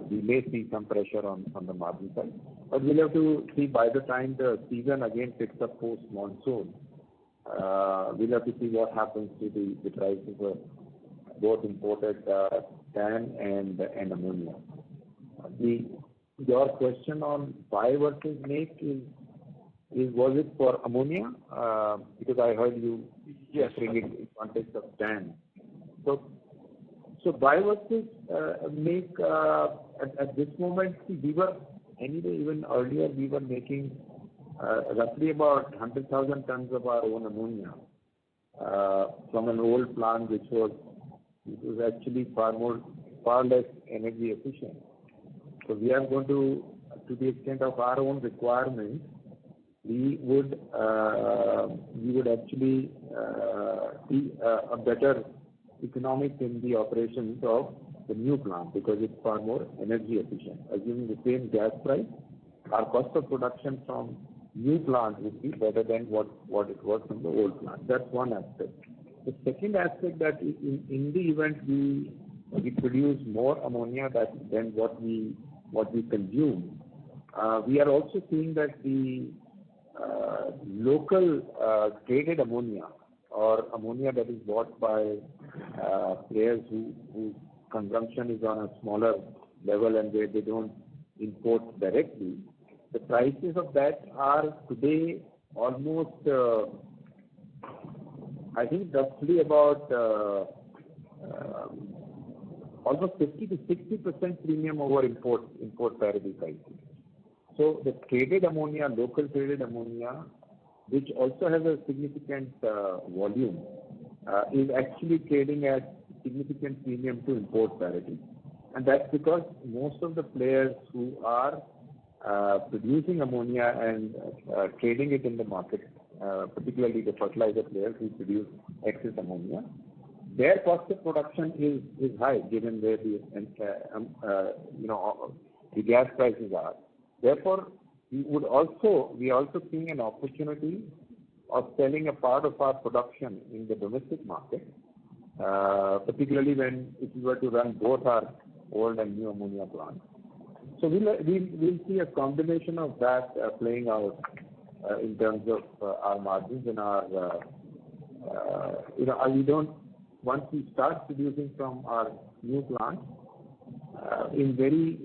we may see some pressure on the margin side. But we'll have to see by the time the season again picks up post-monsoon. We'll have to see what happens to the prices of both imported TAN and ammonia. Your question on buy versus make was it for ammonia? Because I heard you bring it in context of TAN. So buy versus make at this moment, we were anyway, even earlier we were making roughly about 100,000 tons of our own ammonia from an old plant which was actually far less energy efficient. So we are going to the extent of our own requirements, we would actually see a better economics in the operations of the new plant because it's far more energy efficient. Assuming the same gas price, our cost of production from new plant would be better than what it was from the old plant. That's one aspect. The second aspect that in the event we produce more ammonia than what we consume, we are also seeing that the local traded ammonia or ammonia that is bought by players whose consumption is on a smaller level and where they don't import directly, the prices of that are today almost, I think roughly about almost 50 to 60% premium over import parity prices. So the traded ammonia, local traded ammonia, which also has a significant volume, is actually trading at significant premium to import parity. And that's because most of the players who are producing ammonia and trading it in the market, particularly the fertilizer players who produce excess ammonia, their cost of production is high given where the gas prices are. Therefore, we are also seeing an opportunity of selling a part of our production in the domestic market, particularly if we were to run both our old and new ammonia plants. So we'll see a combination of that playing out in terms of our margins and our once we start producing from our new plant in very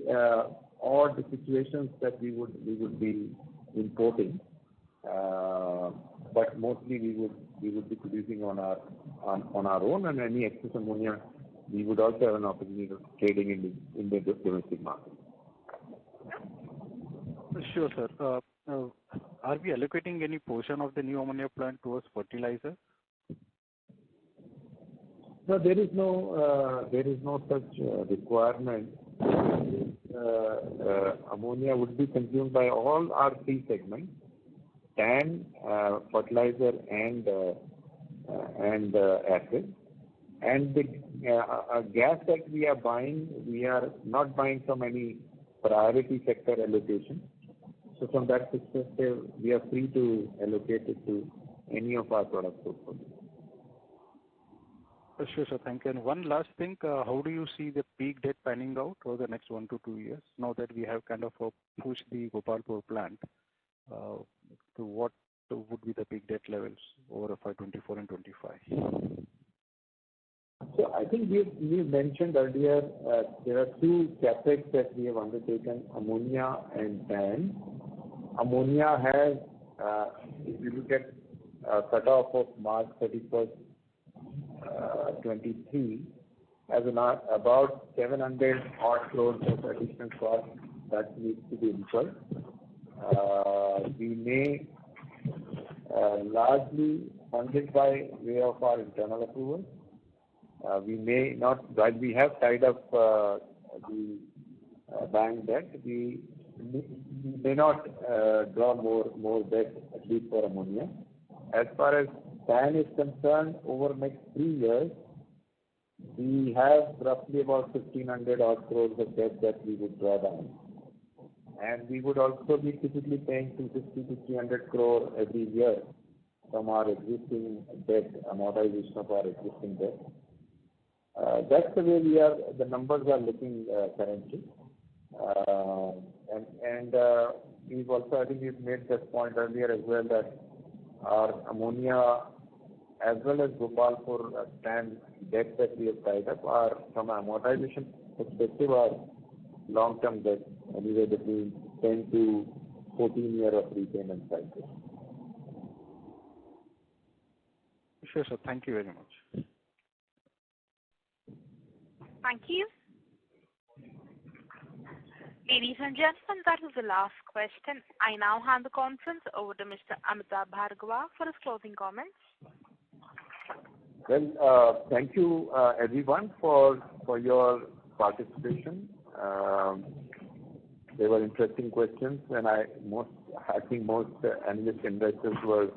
odd situations that we would be importing, but mostly we would be producing on our own, and any excess ammonia we would also have an opportunity of trading in the domestic market. Sure, sir. Are we allocating any portion of the new ammonia plant towards fertilizer? No, there is no such requirement ammonia would be consumed by all our three segments: TAN, fertilizer, and acid. And the gas that we are buying, we are not buying from any priority sector allocation. So from that perspective, we are free to allocate it to any of our product portfolio. Sure, sir. Thank you. And one last thing, how do you see the peak debt panning out over the next 1 to 2 years? Now that we have kind of pushed the Gopalpur plant, to what would be the peak debt levels over FY24 and 25? So I think we've mentioned earlier, there are two capex that we have undertaken, ammonia and TAN. Ammonia has, if you look at cutoff of March 31st, 23, has about 700 odd crores of additional cost that needs to be incurred. We may largely fund it by way of our internal approval. We may not, while we have tied up the bank debt, we may not draw more debt, at least for ammonia. As far as TAN is concerned, over the next 3 years, we have roughly about 1,500 odd crores of debt that we would draw down. And we would also be typically paying 250 to 300 crore every year from our existing debt, amortization of our existing debt. That's the way the numbers are looking currently. We've also, I think we've made that point earlier as well, that our ammonia as well as Gopalpur TAN debt that we have tied up are, from an amortization perspective, are long-term debt, anywhere between 10 to 14 years of repayment cycle. Sure, sir. Thank you very much. Thank you. Ladies and gentlemen, that was the last question. I now hand the conference over to Mr. Amitabh Bhargava for his closing comments. Well, thank you everyone for your participation. They were interesting questions, and I think most analyst investors were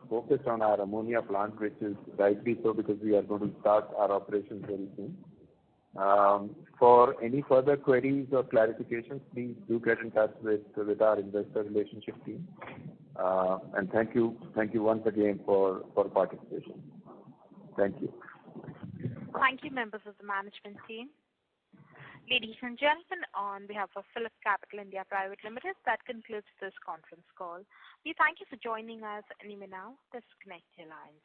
focused on our ammonia plant, which is rightly so, because we are going to start our operations very soon. For any further queries or clarifications, please do get in touch with our investor relationship team. And thank you once again for participation. Thank you. Thank you, members of the management team. Ladies and gentlemen, on behalf of PhillipCapital India Private Limited, that concludes this conference call. We thank you for joining us, and you may now disconnect your lines.